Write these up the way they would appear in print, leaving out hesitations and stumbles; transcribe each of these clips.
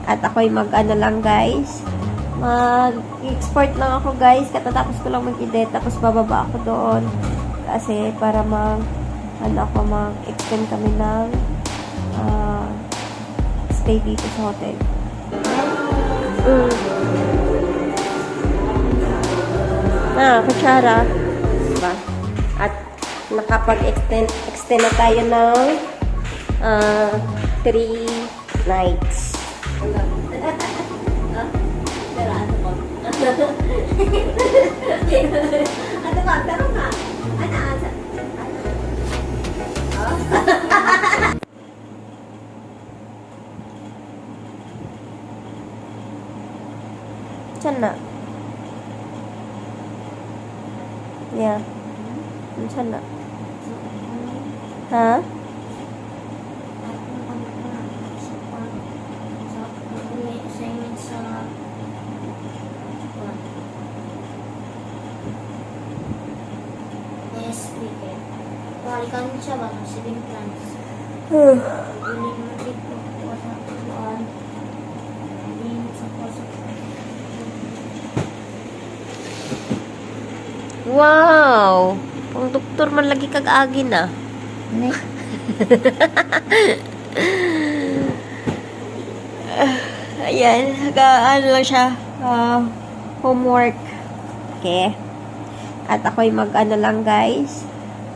At ako'y mag-ano lang guys. Mag-export lang ako guys. Katatapos ko lang mag-edit. Tapos bababa ako doon. Kasi para mag-extend kami ng stay dito sa hotel. Kutsara. Diba? At nakapag-extend na tayo ng 3 nights. Ano ba? Pero nga. Saan na? Yeah. Saan na? Ha? Balikan siya ba? Saving plans. Wow! Ang doktor man lagi kag-agi na. Ayan, ano lang siya, homework. Okay. At ako'y mag-ano lang guys.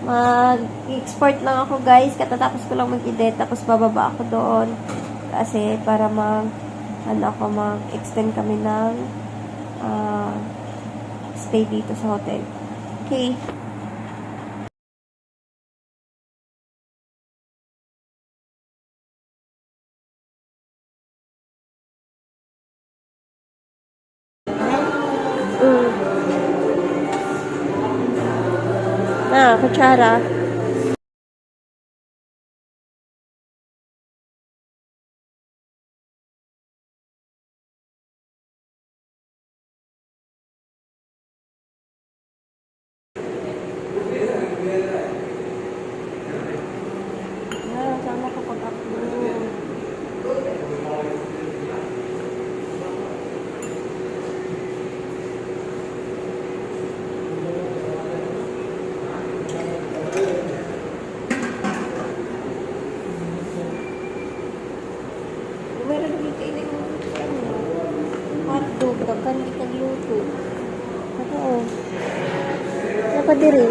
Mag-export lang ako guys. Katatapos ko lang mag-edit. Tapos bababa ako doon. Kasi para mag-extend kami ng stay dito sa hotel. Okay. Kutsara. Sama kapag upload. Meron dito yung hotdog. Dagan di kagluto. Oo. Nakadiri.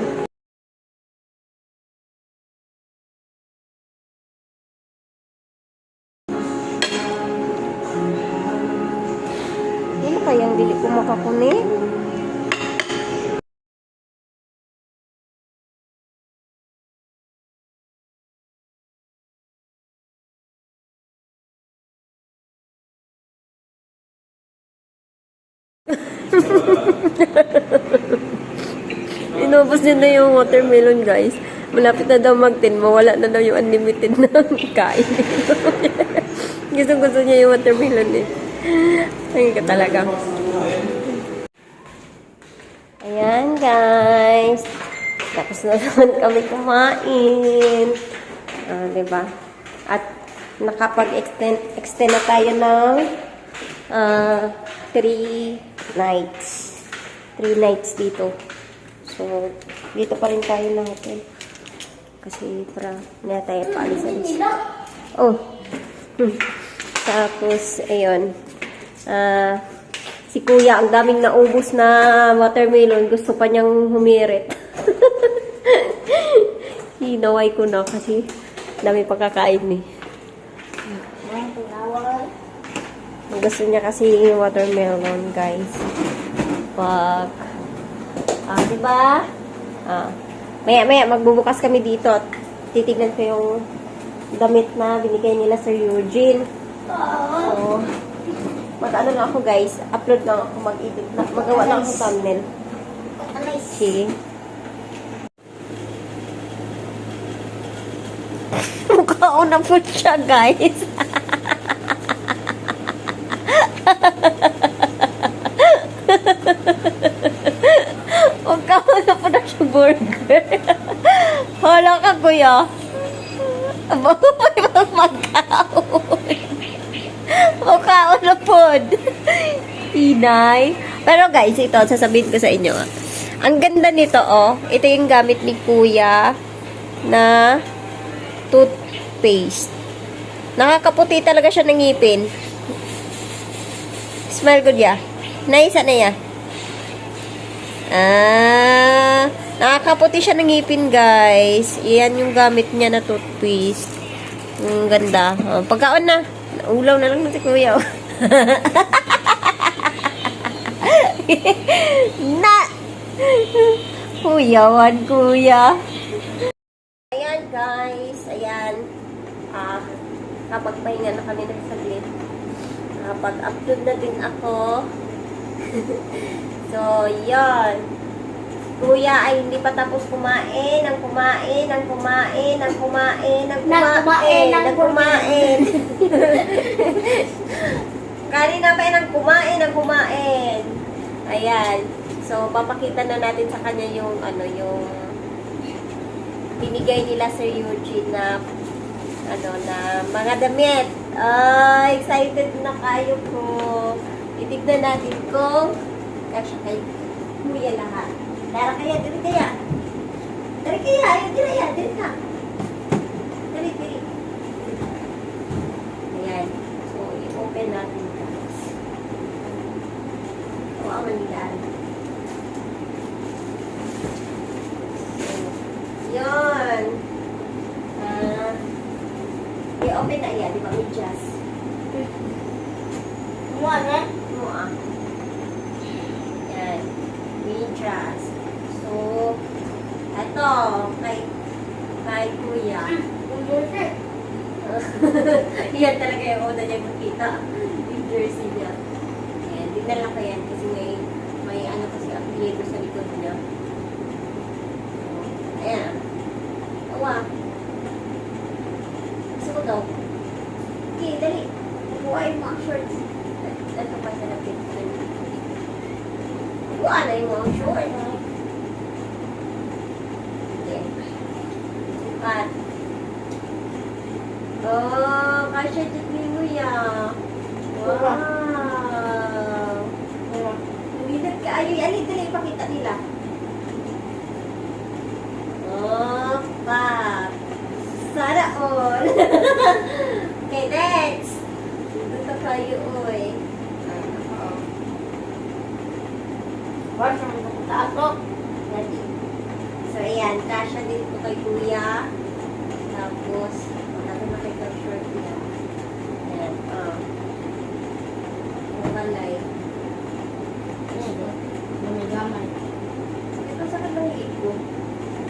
Ano kayang dili ko makakuni? Inubos niya na yung watermelon guys. Malapit na daw mag-10. Mawala na daw yung unlimited na kain. Gusto niya yung watermelon eh. Ayun ka talaga. Ayan guys. Tapos na naman kami kumain. Diba? At nakapag-extend na tayo ng 3 nights. 3 nights dito. So, dito pa rin tayo ng hotel. Kasi para na tayo paalis-alis. Oh. Tapos, ayun. Si Kuya, ang daming naubos na watermelon. Gusto pa niyang humirit. Hinaway ko na kasi dami pagkakain eh. Gusto niya kasi watermelon, guys. Diba? Maya, magbubukas kami dito at titignan ko yung damit na binigay nila Sir Eugene. So, mag-ano lang ako, guys. Upload lang ako, mag-edit lang. Magawa lang ako thumbnail. Okay. Mukhaon na po siya, guys. Mukhaon na po na siya burger. Hala ka, kuya. Bago pa yung magkaon. O kaon na pod. Inay. Pero guys, ito, sasabihin ko sa inyo. Ang ganda nito, oh. Ito yung gamit ni Kuya na toothpaste. Nakakaputi talaga siya ng ngipin. Smell good ya. Naisa na ya. Nakakaputi siya ng ngipin, guys. Iyan yung gamit niya na toothpaste. Ang ganda. Oh, pagkaon na. Ulaw na lang na si Kuya. Oh. Na! Kuyawan, Kuya. Ayan, guys. Ayan. Kapag-pahinga na kami ng saglit. Pag-upload na din ako. So, yan. Kuya ay hindi pa tapos kumain, ang kumain, ang kumain, ang kumain, ang kumain, ang kumain. Kanina pa yan ang kumain. Ayan. So, papakita na natin sa kanya yung, yung binigay nila Sir Eugene na, na mga damit. Excited na kayo ko. Itignan natin kung kasya kay Kuya lahat. Dara kaya, dali kaya. Dali kaya, dali ka. Dali. Ayan. So, i-open natin, guys. Ito ang manilaan. So, yun. I-open na yan, di ba? Medyas. Ano? Yan. Medyas. So, ito, kay Kuya. Yan talaga yung una niya makita. Yung jersey niya. Ayan, dinala ko yan kasi may kasi apelyido sa likod niya. So, ayan. Awa. Gusto ko daw. Okay, dali. Buhay mo ang shorts. Ito pa sa lapit. Buhay na yung mga shorts. At, kasya dito ni Kuya. Wow. Umilat ka. Ay, dali, ipakita nila. Pak. Sana all. Okay, next. Dito kayo, oy. Ready. So, ayan. Kasya din po kay Kuya. Tapos, natin makikag-short niya. Ayan. Malay. Ito sa kanilang ko.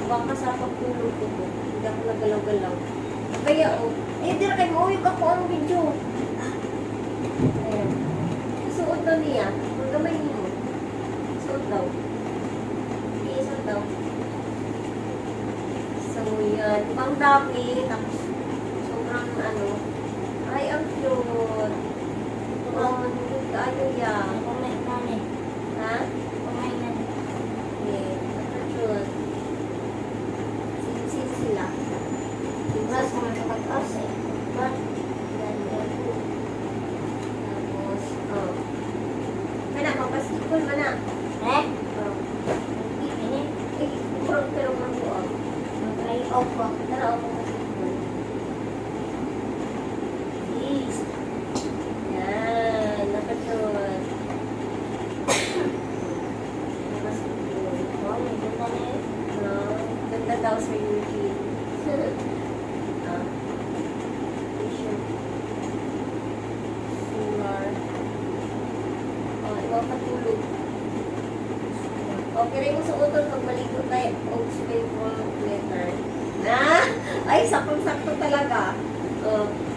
Baka sa pagtulog ko po. Hindi ako nagalaw-galaw. Kaya, dira kayo mo. Yung ako ang video. Ayan. Isuot daw niya. Kung gamay mo. Isuot daw. Isuot daw. So, yan. Ibang dami. Tapos, sobrang ay, ang cute. Hindi kayo yan. Ha? Okay. Ang cute. Sin sila. Tapos, mana, papasikol ba na? Pero mabuang. Tara, ako pasikol. Please. Yan, nakatun. Ganda daw sa Eugene. T-shirt. Sular. Iba patulog. Okay rin mo suoton pag maligo tayo. Oats paper letter. Ay, saktong-sakto talaga.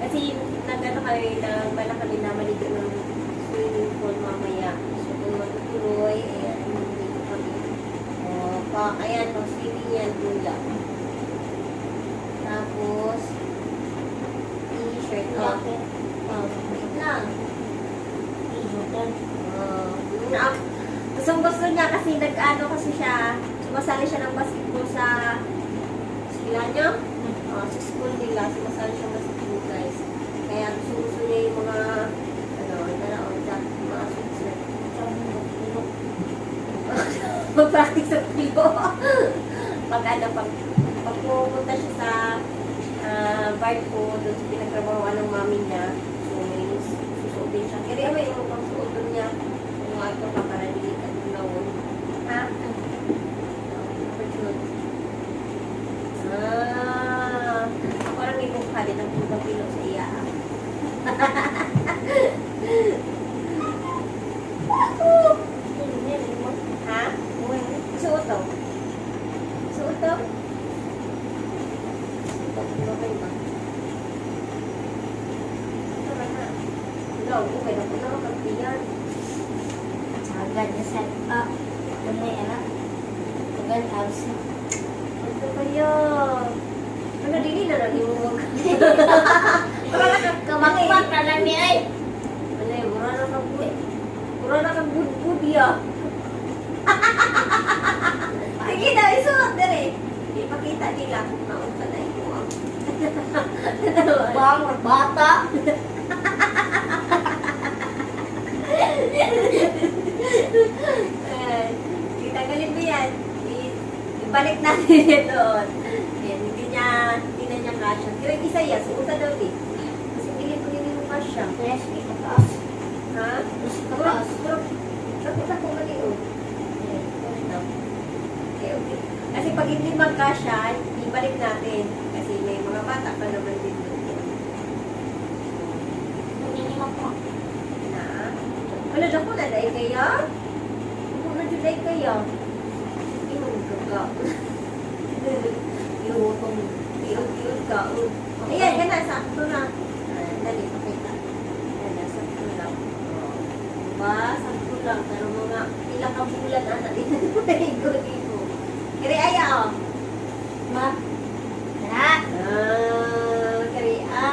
Kasi nagpala kami na maligo ng swimming pool mamaya. So, kung matutuloy, ayan, maligo kami. Ayan, swimming yan, Kuya. Tapos, t-shirt. Wait lang. Gusto niya kasi kasi siya, sumasali siya ng basketball sa sila niyo? Sa school nila, sumasali siya ng basketball, guys. Kaya gusto niya yung mga mag-practice sa pilo. Pag ano, pag pumunta siya sa barko, doon sa pinagtrabahoan ng mami niya, so may susuotin siya. Kaya may yung pagsuotin niya, yung ato pa para dili ka tunawon. Ha? Ako lang ibukha din ang pilo sa iya. Ha? Suot daw. Suot daw? Okay ba? Tara na. Wala, okay na po na makagpiyan. Agad na sa may anak. Agad house na. Ito kaya. Ano, dili na nalimuwag. Kamakmak na lang niya ay. Wala, mura na kang good. Mura na kang good ya. Sige na, isuot na rin. Ipakita nila kung naunta na ito. Bang, bata. Tanggalin mo yan. Ibalik natin yan doon. Yan, hindi na niya kasya. Pero yung isa yan, suutan daw din. Kasi hindi ko din yung kasya. Yes, itaas. Ha? Taas. Nakita ko mali o. Okay, okay. Kasi pag hindi magkasya, ibalik natin. Kasi may mga bata pa naman din doon. Naninimak mo. Na? Wala na ko na dahil kaya? Kung na dahil kaya? Yung gaga. Yung ka. Ayan, gana, sakto na. Dali, pakita. Gana, sakto lang. Diba? Sakto lang. Pero mga ilang kabulan na dito. Igo-igo. Kaya aya, oh. Ma. Tara. Kaya,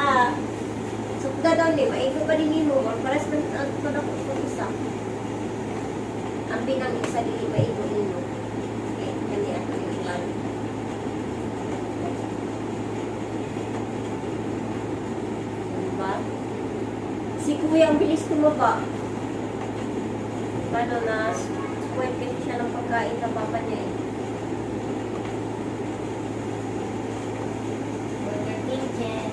sukda daw ni, maigo pa din mo. Paras man na ko sa isa. Ang binang isa dili maigo nino. Okay, kani ato yung ilan. Diba? Si Kuya ang bilis tumaba. Paano na, pwede siya ng pagkain sa papa niya eh. Burger King check.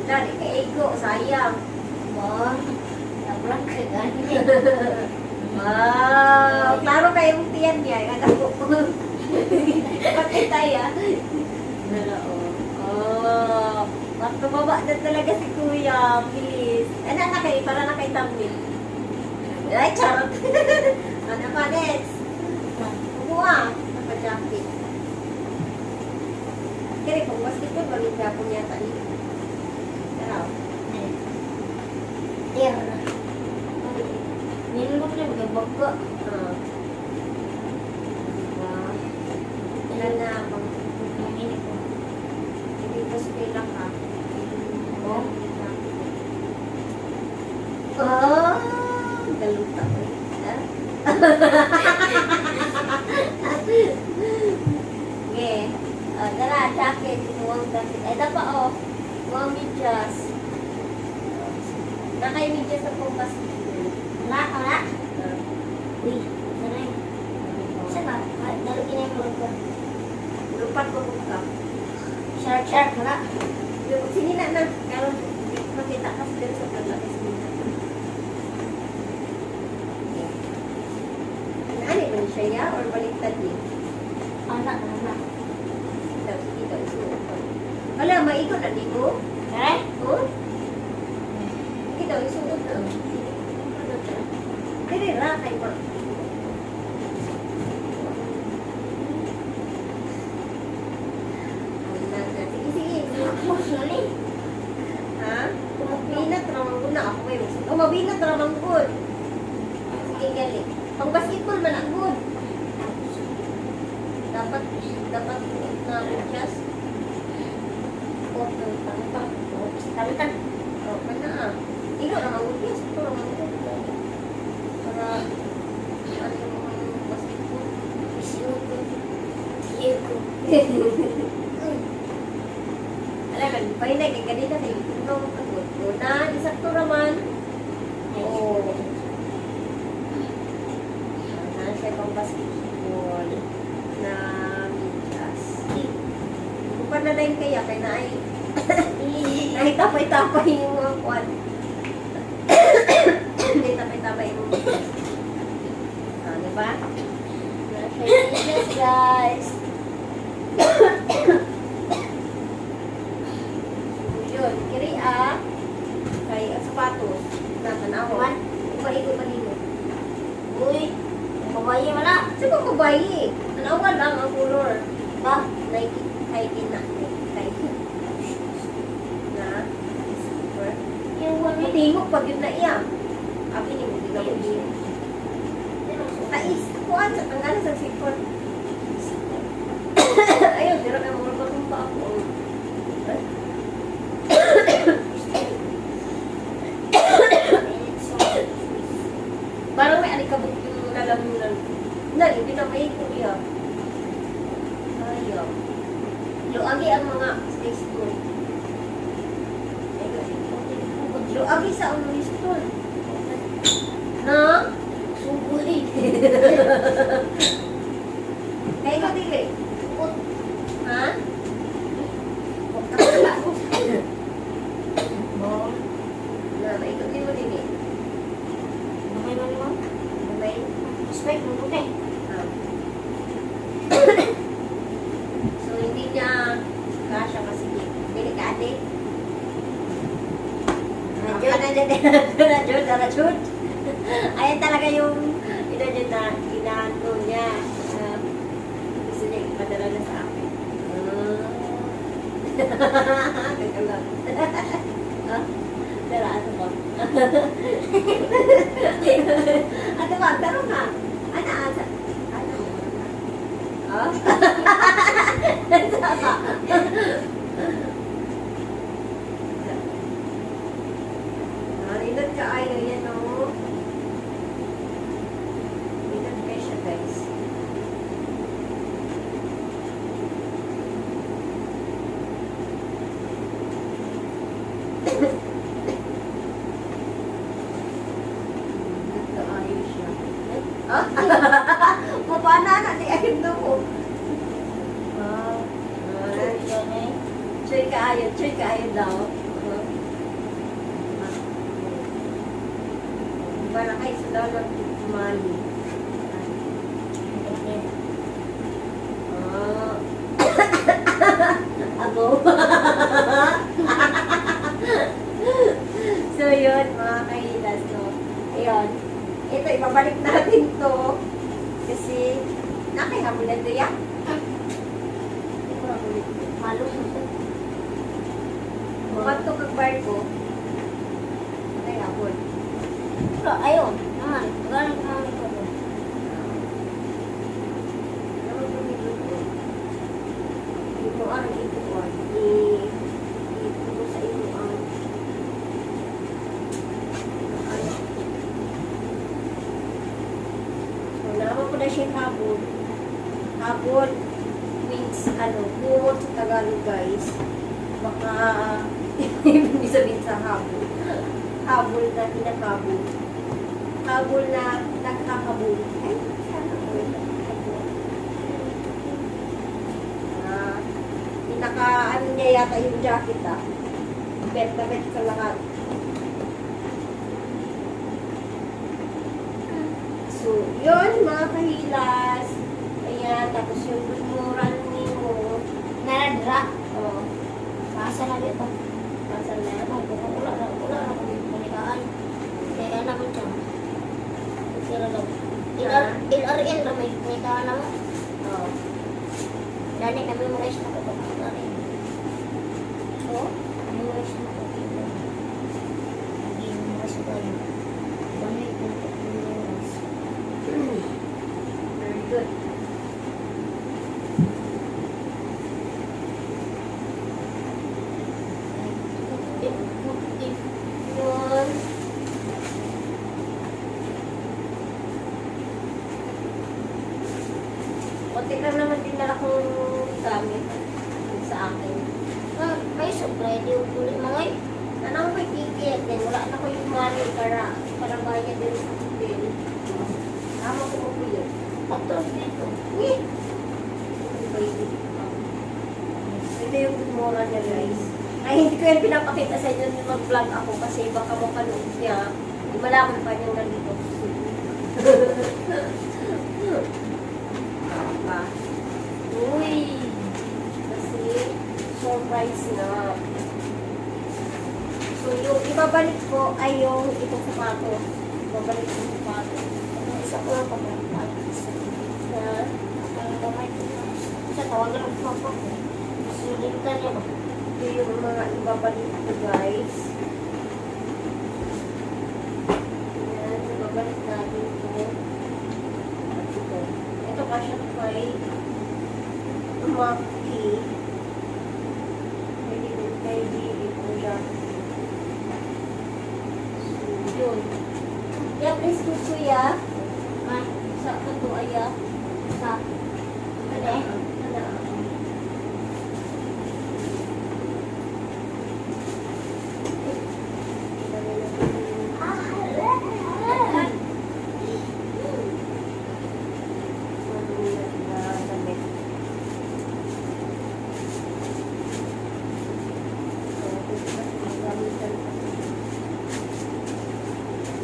Dari, kaigo, sayang. Ba. Nabrak ka gani. Wow! Klaro kayong tiyan niya. Yung anak ko. Pakita ya. Oh. Tumaba na talaga si Kuya. Bilis. Ano na kayo? Para na kay thumbnail. Ay, charot. Ano pa, next? Kuha. Naka-jacket. Kaya kung basketball, bagay ka po yata niya. Tara. Tier. Nilunok niya magbaga. Ilan na pang Nanginig ko. hindi ko spela ka. Oh. Oh! Galuta ko eh. Okay. Tara, jacket. Inuwang jacket. Ay, dapa oh. Mga medyas. Nakay medyas sa pong basketball. Wala. Uy. Sanay. Saan ba? Dalo kinay mo ko. Lupat ko ka. Shark. Wala. Sini na. Karon makita ka sila sa paglabas nila. Ano ba siya ya? Or baliktad niya? Anak. Dito, isuot ko. Wala, maikot na dito. Eh? Oh? Ito, isuot na. Dili ra, kay pa. Sige. Emotionally. Ha? Mabinat ramang ko na ako may gusto. Oh, mabinat ramang good. Sige, gali. Pang basketball man ang good. Dapat na just Talitan. oh, mana ah. Ilo ramang good. Yes, ito ramang good. Para ano yung basketball. Isuot ko. Iyak ko. Alam ka, pahinay kay kanina na yung tunaw ng good. Una, isakto naman. Oo. Nasa siya pang basketball na mitas. Kung pa na rin kaya, kaya na ay tapay-tapay yung mga kwan. Hindi tapay-tapay yung mga diba? Nasa mitas, guys. Yun, kiri kay sapatos. Natanawan. Iba-iba malino. Uy, babae wala. Saan ko babayi? Tanawan lang ang color. Ba? Nike. Nike na. Nike. Na? Super. Yung wala. Matingog pag yun na iya. Abi ni mo, di ka mo din. Tais. Kuhan sa tanggalan sa sipon. Ayun, tira ka mga patumpa ako. Parang may alikabok yung lalamunan. Nali, pinamay ko niya. Ayaw. Luagi ang mga space tool. Luagi sa ang space tool. Na? Subuhi. Kaya ikaw dili. Ha? Oh. Na, ikaw din mo dili. Babae wala mo. May Spike mo puti. So, hindi niya kasha kasi delikate. Rajud. Ayan talaga yung inaano niya. Gusto niya ipadala na sa akin. Teka lang. Tara, ano ba? Ano ba? Pero nga. Ano? Oh? Sama. Narinod ka ay yan o. Narinod kayo siya guys. Nagkaayo siya. Ah? Mapana na di ayun daw ko. Choy kaayo daw. Para kay sa daw ng mali. Ako. So yun, mga kahilas, no. Ayun. Ito, ibabalik natin to. Kasi, nakihamulan to yan. Malu. Bumat to kag-bar ko. Nakihapon. Pero ayun. Naman. Galing ka naman ito. Naman ko nito to. Ito ang ito ko. Ito ko sa ito ang so, naman ko na siya habon. Habon means, kumot sa Tagalog, guys. Baka, ibig sabihin sa habol. Habol na hinakabol. Habol na nagkakabol. Ay, sana ko yun. Ano niya yata yung jacket, Bet na bet sa lahat. So, yun, mga kahilas. Ayan, tapos yung lumuran mo. Naradra. Oh, Masa na dito. masan na. Wala na panikaan. Kaya naman siya. Sira daw. LRN na may panikaan naman. Oh. Dani kami memorize na ko ito. So, Memorize na ko ito. Hindi memorize ko tayo. Dami ko ito memorize. very good. Yun. Konti lang naman din nala kong gamit sa akin. May supply di ulit mga Anong may ticket? Then, wala na ko yung money para bayad din sa hotel. Tama ko po yun. Ito, dito. Eh! Ito yung mura niya, guys. Ay, hindi ko yan pinapakita sa inyo nung mag-vlog ako kasi baka makanood niya. Hindi malaman pa niyang nandito. Diba? Uy! Kasi, surprise na. So, yung ibabalik ko ay yung itong sapatos. Ibabalik ko yung sapatos. Isa ko lang pag-reply. Na, Ang kamay ko na. Isa, tawagan ang papa ko. Sulitan niya ba? ito yung mga ibabalik ko, guys. Ayan, ibabalik natin ito. At ito. Ito kasi kay Maki. Pwede din kay Bibi po siya. So, yun. Yeah, please do kuya. Ay, Sa ito aya. sa. Ano? Ano?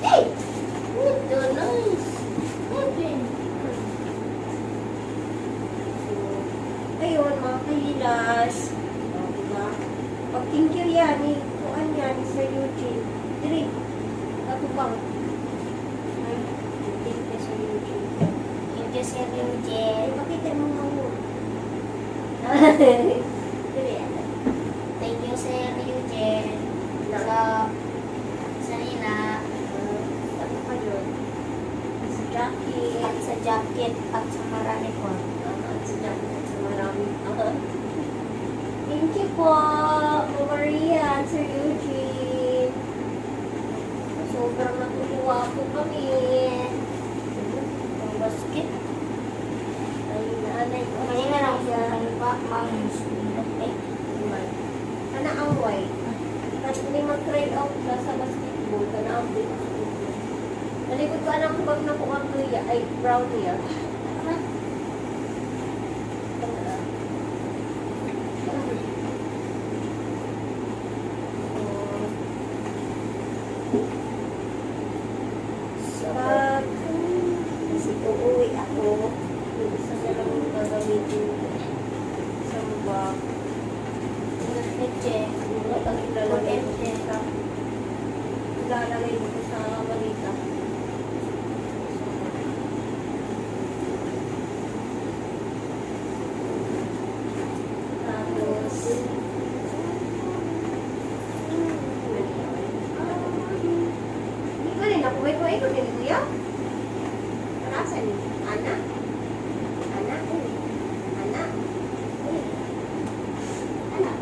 Ito, nice. Open. Ayun, mga kahilas. Diba? Pag thank you yan, ni kuan yan, ni Sir Eugene. Drink. Ako bang? Ay, thank you, Sir Eugene. Thank you, Sir Ay, Eugene. pakita mo nga mo. Dili, ano? Thank you, Sir Eugene. Sa nila. Ano pa yun? Sa jacket. At sa jacket at sa marami ko. Sa jacket at sa marami. Thank you po, Maria at Sir Eugene. Sobrang natutuwa po kami. Ang basket. Ay, nanay ko. Kaya nga lang siya. siya. Ang bakmang. Kana ang white. At hindi mag-try out na sa basketball. Kana ang big. Nalikod ko anang kubag na po ang tuya. Ay, brown niya. Pag kasi uuwi ako, yung isa na lang yung gagamitin ko. Isang bag. Leche. At ang ilalagay ko sa ilalagay ko sa balita. Tapos, hindi ko rin ako. May kuhay ko din, kuya. Parasan ni Ana. Ana, uy. Ana. Uy. Ana.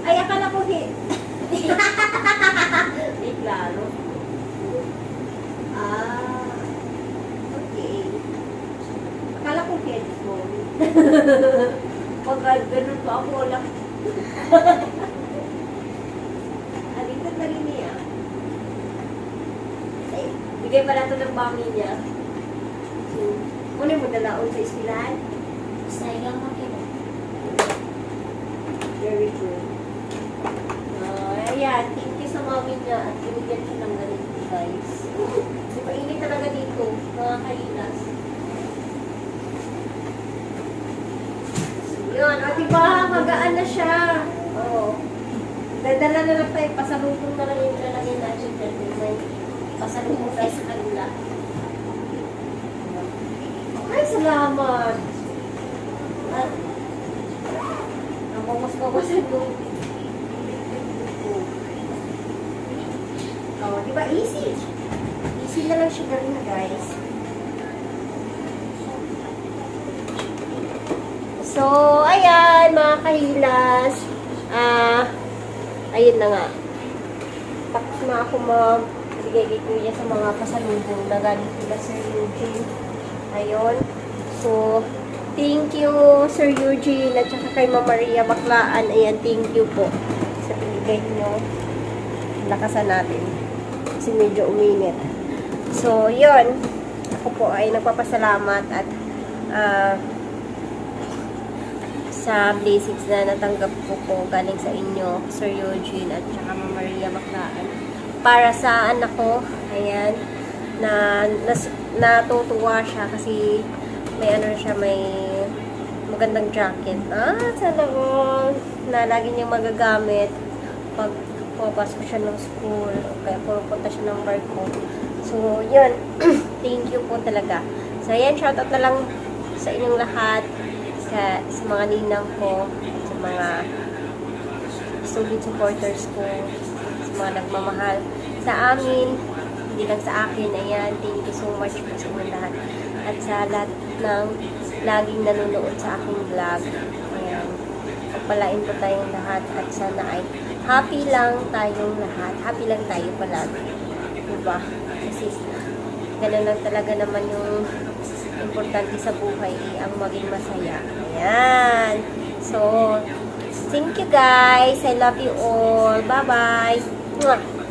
Ay, akala ko Ay, klaro. Ah. Okay. Akala ko headphone. Pag ganun pa ako, wala. Alita na rin niya. Ay, bigay pala ito ng mami niya. So, muna mo dalaon sa iskilan. Sayang mo kito. Very good. Ayan, thank you sa mami niya at binigyan siya ng ganito, guys. Di ba, init talaga dito, mga kailas. So, yun, o diba, magaan na siya. Oo. Dadala na lang tayo, pasalubong na lang yung lalagay natin dyan. May pasalubong tayo sa kanila. Ay, salamat! At, nabawas-bawasan yung oh, di ba easy? Easy na lang siya gawin, guys. So, ayan, mga kahilas. Ayun na nga. Tapos na ako magbigay kay Kuya sa mga pasalubong na galing kila Sir Eugene. Ayun. So, thank you, Sir Eugene, at saka kay Mama Maria Baklaan. Ayan, thank you po sa pinili. ibigay nyo. Lakasan natin. Kasi medyo uminit. So, yun. Ako po ay nagpapasalamat at sa blessings na natanggap ko po galing sa inyo, Sir Eugene at saka Mama Maria Maclaan. Para sa anak ko, ayan, natutuwa siya kasi may ano siya, may magandang jacket. Sana all na lagi niyang magagamit pag pumapasok siya ng school o kaya pupunta siya ng barko. So, yun. Thank you po talaga. So, ayan, shoutout na lang sa inyong lahat, sa mga ninang ko, sa mga solid supporters ko, sa mga nagmamahal sa amin, hindi lang sa akin. Ayan, thank you so much po sa inyong lahat. At sa lahat ng laging nanonood sa aking vlog. Ayan, pagpalain po tayong lahat at sana ay happy lang tayong lahat. Happy lang tayo palagi. Diba? Kasi ganun lang talaga naman yung importante sa buhay, ang maging masaya. Ayan. So, thank you guys. I love you all. Bye-bye.